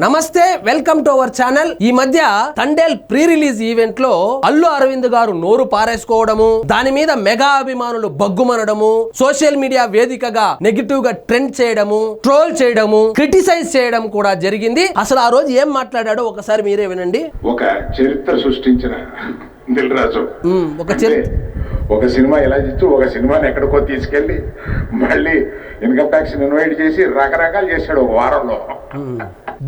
నమస్తే, welcome to our channel. ఈ మధ్య తండేల్ ప్రీ రిలీజ్ ఈవెంట్ లో అల్లు అరవింద్ గారు నోరు పారేసుకోవడము, దాని మీద మెగా అభిమానులు బగ్గుమనడము, సోషల్ మీడియా వేదికగా నెగిటివ్ గా ట్రెండ్ చేయడము, ట్రోల్ చేయడము, క్రిటిసైజ్ చేయడం కూడా జరిగింది. అసలు ఆ రోజు ఏం మాట్లాడాడో ఒకసారి మీరే వినండి. ఒక చరిత్ర సృష్టించిన దిల్ రాజు ఒక సినిమా ఎలా చేస్తూ ఒక సినిమాని ఎక్కడికో తీసుకెళ్లి మళ్ళీ ఇన్కమ్ ట్యాక్స్ ఇన్వైట్ చేసి రకరకాలు చేశాడు ఒక వారంలో.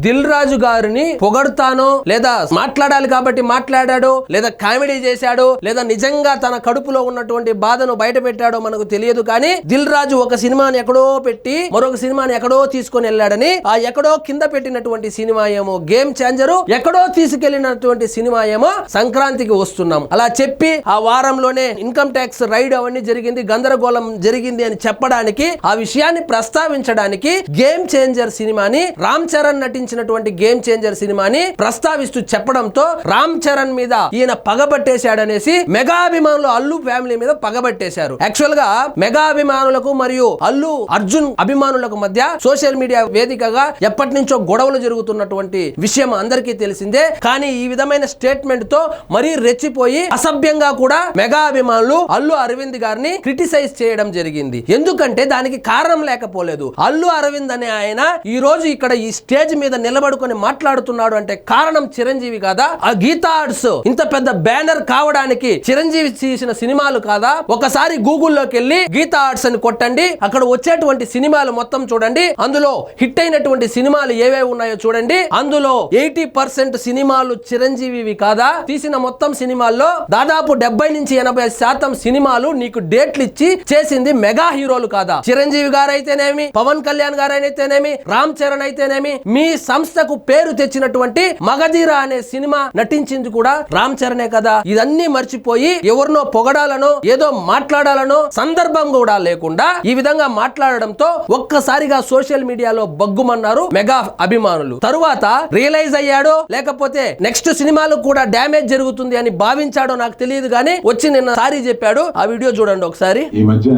దిల్ రాజు గారిని పొగడుతానో, లేదా మాట్లాడాలి కాబట్టి మాట్లాడాడో, లేదా కామెడీ చేశాడో, లేదా నిజంగా తన కడుపులో ఉన్నటువంటి బాధను బయట పెట్టాడో మనకు తెలియదు. కానీ దిల్ రాజు ఒక సినిమాని ఎక్కడో పెట్టి మరొక సినిమాని ఎక్కడో తీసుకొని వెళ్ళాడని, ఆ ఎక్కడో కింద పెట్టినటువంటి సినిమా ఏమో గేమ్ చేంజరు, ఎక్కడో తీసుకెళ్లినటువంటి సినిమా ఏమో సంక్రాంతికి వస్తున్నాం అలా చెప్పి ఆ వారంలోనే ఇన్కమ్ ట్యాక్స్ రైడ్ అవన్నీ జరిగింది, గందరగోళం జరిగింది అని చెప్పడానికి, ఆ విషయాన్ని ప్రస్తావించడానికి గేమ్ చేంజర్ సినిమాని, రామ్ చరణ్ నటించినటువంటి గేమ్ చేంజర్ సినిమాని ప్రస్తావిస్తూ చెప్పడంతో రామ్ చరణ్ మీద ఈయన పగబట్టేశాడనేసి మెగా అభిమానులు అల్లు ఫ్యామిలీ మీద పగబట్టేశారు. యాక్చువల్ గా మెగా అభిమానులకు మరియు అల్లు అర్జున్ అభిమానులకు మధ్య సోషల్ మీడియా వేదికగా ఎప్పటి నుంచో గొడవలు జరుగుతున్నటువంటి విషయం అందరికీ తెలిసిందే. కానీ ఈ విధమైన స్టేట్మెంట్ తో మరీ రెచ్చిపోయి అసభ్యంగా కూడా మెగా అభిమానులు అల్లు అరవింద్ గారిని క్రిటిసైజ్ చేయడం జరిగింది. ఎందుకంటే దానికి కారణం లేకపోలేదు. అల్లు అరవింద్ అనే ఆయన ఈ రోజు ఇక్కడ ఈ స్టేజ్ మీద నిలబడుకొని మాట్లాడుతున్నాడు అంటే కారణం చిరంజీవి కాదా? ఆ గీతా ఆర్ట్స్ ఇంత పెద్ద బ్యానర్ కావడానికి చిరంజీవి చేసిన సినిమాలు కాదా? ఒకసారి గూగుల్లోకి వెళ్ళి గీతా ఆర్ట్స్ అని కొట్టండి, అక్కడ వచ్చేటువంటి సినిమాలు మొత్తం చూడండి. అందులో హిట్ అయినటువంటి సినిమాలు ఏవేవి ఉన్నాయో చూడండి. అందులో 80% సినిమాలు చిరంజీవి కాదా? తీసిన మొత్తం సినిమాల్లో దాదాపు 70 నుంచి 80% సినిమాలు నీకు డేట్లు ఇచ్చి చేసింది మెగా హీరోలు కాదా? చిరంజీవి గారు అయితేనేమి, పవన్ కళ్యాణ్ గారు అయితేనేమి, రామ్ చరణ్ అయితేనేమి, మీ సంస్థకు పేరు తెచ్చినటువంటి మగధీరా అనే సినిమా నటించింది కూడా రామ్ చరణే కదా? ఇదన్నీ మర్చిపోయి ఎవరినో పొగడాలనో ఏదో మాట్లాడాలనో సందర్భం కూడా లేకుండా ఈ విధంగా మాట్లాడడంతో ఒక్కసారిగా సోషల్ మీడియాలో బగ్గుమన్నారు మెగా అభిమానులు. తరువాత రియలైజ్ అయ్యాడో లేకపోతే నెక్స్ట్ సినిమాలు కూడా డ్యామేజ్ జరుగుతుంది అని భావించాడో నాకు తెలియదు, కానీ వచ్చి నిన్న సారీ చెప్పాడు. ఆ వీడియో చూడండి ఒకసారి. ఈ మధ్య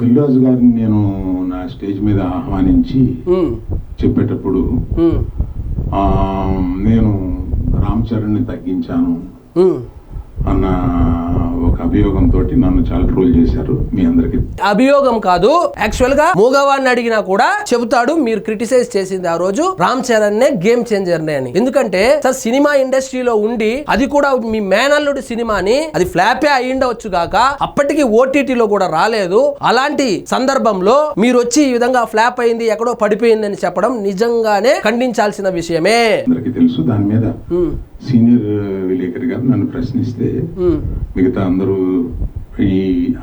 దిల్ రాజు గారిని నేను నా స్టేజ్ మీద ఆహ్వానించి చెప్పేటప్పుడు నేను రామ్ చరణ్ ని తగ్గించాను అన్న ఒక అభియోగంతో నన్ను చాలా ట్రోల్ చేశారు. మీ అందరికి అభియోగం కాదు, యాక్చువల్ గా మూగవాడిని అడిగినా కూడా చెబుతాడు మీరు క్రిటిసైజ్ చేసింది ఆ రోజు రామ్ చరణ్ నే, గేమ్ చేంజర్ నే అని. ఎందుకంటే సార్ సినిమా ఇండస్ట్రీలో ఉండి అది కూడా మీ మేనల్లుడి సినిమాని అది ఫ్లాపే అయ్యిండవచ్చు గాక అప్పటికి ఓటీటీలో కూడా రాలేదు. అలాంటి సందర్భంలో మీరు వచ్చి ఈ విధంగా ఫ్లాప్ అయింది, ఎక్కడో పడిపోయింది అని చెప్పడం నిజంగానే ఖండించాల్సిన విషయమే. అందరికీ తెలుసు. దాని మీద సీనియర్ విలేకరి గారు నన్ను ప్రశ్నిస్తే మిగతా అందరూ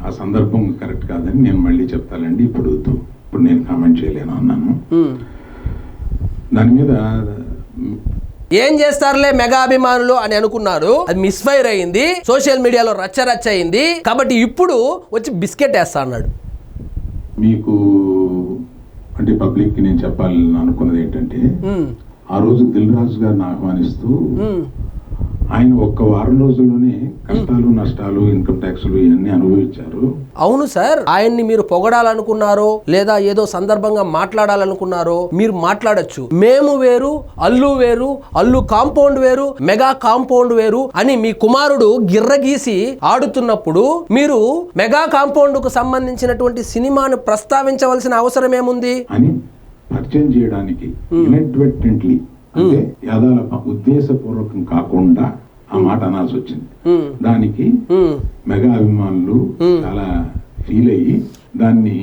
ఆ సందర్భం కరెక్ట్ కాదని నేను మళ్ళీ చెప్తానండి, ఇప్పుడు నేను కామెంట్ చేయలేను అన్నాను. దాని మీద ఏం చేస్తారులే మెగా అభిమానులు అని అనుకున్నారు, అది మిస్ఫైర్ అయింది, సోషల్ మీడియాలో రచ్చ అయింది. కాబట్టి ఇప్పుడు వచ్చి బిస్కెట్ వేస్తా అన్నాడు. మీకు అంటే పబ్లిక్ నేను చెప్పాలని అనుకున్నది ఏంటంటే, ఆ రోజు దిల్ రాజు గారిని ఆహ్వానిస్తూ ఆయన ఒక్క వారం రోజుల్లోనే కష్టాలు నష్టాలు ఇన్కమ్ ట్యాక్స్లు ఇవన్నీ అనుభవించారు. అవును సార్, ఆయన్ని మీరు పొగడాలనుకున్నారో లేదా ఏదో సందర్భంగా మాట్లాడాలనుకున్నారో మీరు మాట్లాడొచ్చు. మేము వేరు, అల్లు వేరు, అల్లు కాంపౌండ్ వేరు, మెగా కాంపౌండ్ వేరు అని మీ కుమారుడు గిర్రగీసి ఆడుతున్నప్పుడు మీరు మెగా కాంపౌండ్ కు సంబంధించినటువంటి సినిమాను ప్రస్తావించవలసిన అవసరం ఏముంది అని పరిచయం చేయడానికి ఇన్అడ్వర్టెంట్లీ అంటే యాదాల ఉద్దేశపూర్వకం కాకుండా ఆ మాట అనాల్సి వచ్చింది. దానికి మెగా అభిమానులు చాలా ఫీల్ అయ్యి దాన్ని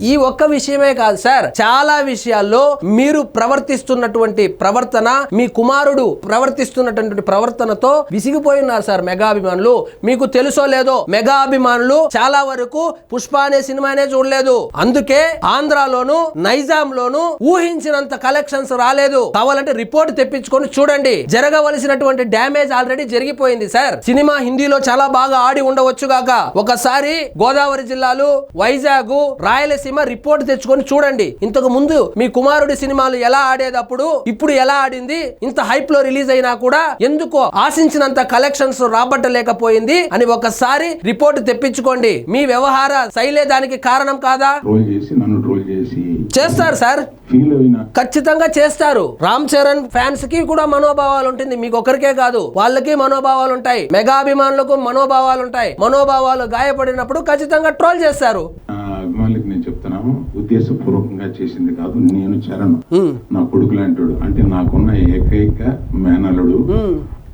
ఈ ఒక్క విషయమే కాదు సార్, చాలా విషయాల్లో మీరు ప్రవర్తిస్తున్నటువంటి ప్రవర్తన, మీ కుమారుడు ప్రవర్తిస్తున్నటువంటి ప్రవర్తనతో విసిగిపోయినారు సార్ మెగా అభిమానులు. మీకు తెలుసో లేదో మెగా అభిమానులు చాలా వరకు పుష్ప అనే సినిమానే చూడలేదు. అందుకే ఆంధ్రాలోను నైజాంలోను ఊహించినంత కలెక్షన్స్ రాలేదు. కావాలంటే రిపోర్ట్ తెప్పించుకొని చూడండి. జరగవలసినటువంటి డ్యామేజ్ ఆల్రెడీ జరిగిపోయింది సార్. సినిమా హిందీలో చాలా బాగా ఆడి ఉండవచ్చు గాక, ఒకసారి గోదావరి జిల్లాలు, వైజాగ్, రాయలసీమ రిపోర్ట్ తెచ్చుకొని చూడండి. ఇంతకు ముందు మీ కుమారుడి సినిమాలు ఎలా ఆడేటప్పుడు ఇప్పుడు ఎలా ఆడింది, ఇంత హైప్ లో రిలీజ్ అయినా కూడా ఎందుకో ఆశించినంత కలెక్షన్స్ రాబట్టలేకపోయింది అని ఒకసారి రిపోర్ట్ తెప్పించుకోండి. మీ వ్యవహార శైలే దానికి కారణం కాదా? ట్రోల్ చేసి నన్ను ట్రోల్ చేసి చేస్తారు సార్, ఫీల్ అయినా ఖచ్చితంగా చేస్తారు. రామ్ చరణ్ ఫ్యాన్స్ కి కూడా మనోభావాలు ఉంటుంది, మీకు ఒకరికే కాదు, వాళ్ళకి మనోభావాలు ఉంటాయి, మెగా అభిమానులకు మనోభావాలు ఉంటాయి. మనోభావాలు గాయపడినప్పుడు ఖచ్చితంగా ట్రోల్ చేస్తారు. అభిమానులకి నేను చెప్తున్నాను, ఉద్దేశపూర్వకంగా చేసింది కాదు. నేను చరణ్ నా కొడుకు లాంటి, అంటే నాకున్న ఏకైక మేనలుడు.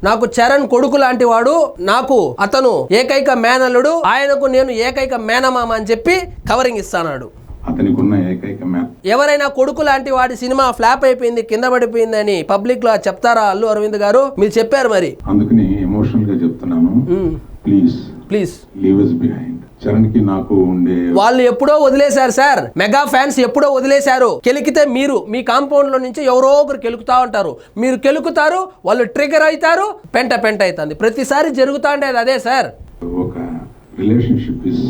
నాకు చరణ్ కొడుకు లాంటి వాడు, నాకు అతను ఏకైక మేనల్లుడు, ఆయనకు నేను ఏకైక మేనమామ అని చెప్పి కవరింగ్ ఇస్తాడు. అతనికి ఉన్న ఏకైక మేన. ఎవరైనా కొడుకు లాంటి వాడి సినిమా ఫ్లాప్ అయిపోయింది, కింద పడిపోయింది అని పబ్లిక్ లో చెప్తారా అల్లు అరవింద్ గారు? మీరు చెప్పారు మరి. అందుకని ఎమోషనల్ గా చెప్తున్నాను, please please leave us behind. Charan కి నాకు ఉండే వాళ్ళు ఎప్పుడో వదిలేశారు సార్, మెగా ఫ్యాన్స్ ఎప్పుడో వదిలేశారు. కెలికితే మీరు మీ కాంపౌండ్ లో నుంచి ఎవరో ఒకరు కెలుకుతా ఉంటారు, మీరు కెలుకుతారు, వాళ్ళు ట్రిగర్ అవుతారు, పెంట అవుతుంది. ప్రతిసారి జరుగుతా ఉండేది అదే సార్. ఒక రిలేషన్షిప్ ఇస్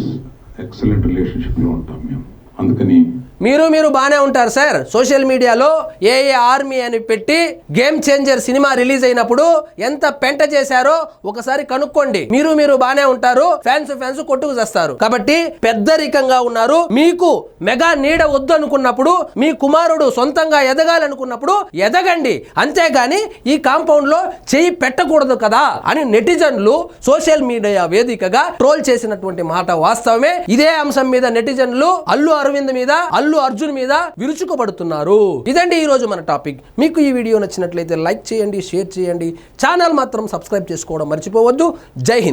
ఎక్సలెంట్ రిలేషన్షిప్ లో ఉంటాం మేము. అందుకని మీరు బాగానే ఉంటారు సార్. సోషల్ మీడియాలో ఏ ఆర్మీ అని పెట్టి గేమ్ చేంజర్ సినిమా రిలీజ్ అయినప్పుడు ఎంత పెంట చేశారో ఒకసారి కనుక్కోండి. మీరు బాగానే ఉంటారు, ఫ్యాన్స్ కొట్టుకు చేస్తారు. కాబట్టి పెద్దరికంగా ఉన్నారు. మీకు మెగా నీడ వద్దు అనుకున్నప్పుడు, మీ కుమారుడు సొంతంగా ఎదగాలనుకున్నప్పుడు ఎదగండి, అంతేగాని ఈ కాంపౌండ్ లో చెయ్యి పెట్టకూడదు కదా అని నెటిజన్లు సోషల్ మీడియా వేదికగా ట్రోల్ చేసినటువంటి మాట వాస్తవమే. ఇదే అంశం మీద నెటిజన్లు అల్లు అరవింద్ మీద, అల్లు అర్జున్ మీద విరుచుకుపడుతున్నారు. ఇదండి ఈ రోజు మన టాపిక్. మీకు ఈ వీడియో నచ్చినట్లయితే లైక్ చేయండి, షేర్ చేయండి, ఛానల్ మాత్రం సబ్స్క్రైబ్ చేసుకోవడం మర్చిపోవద్దు. జై హింద్.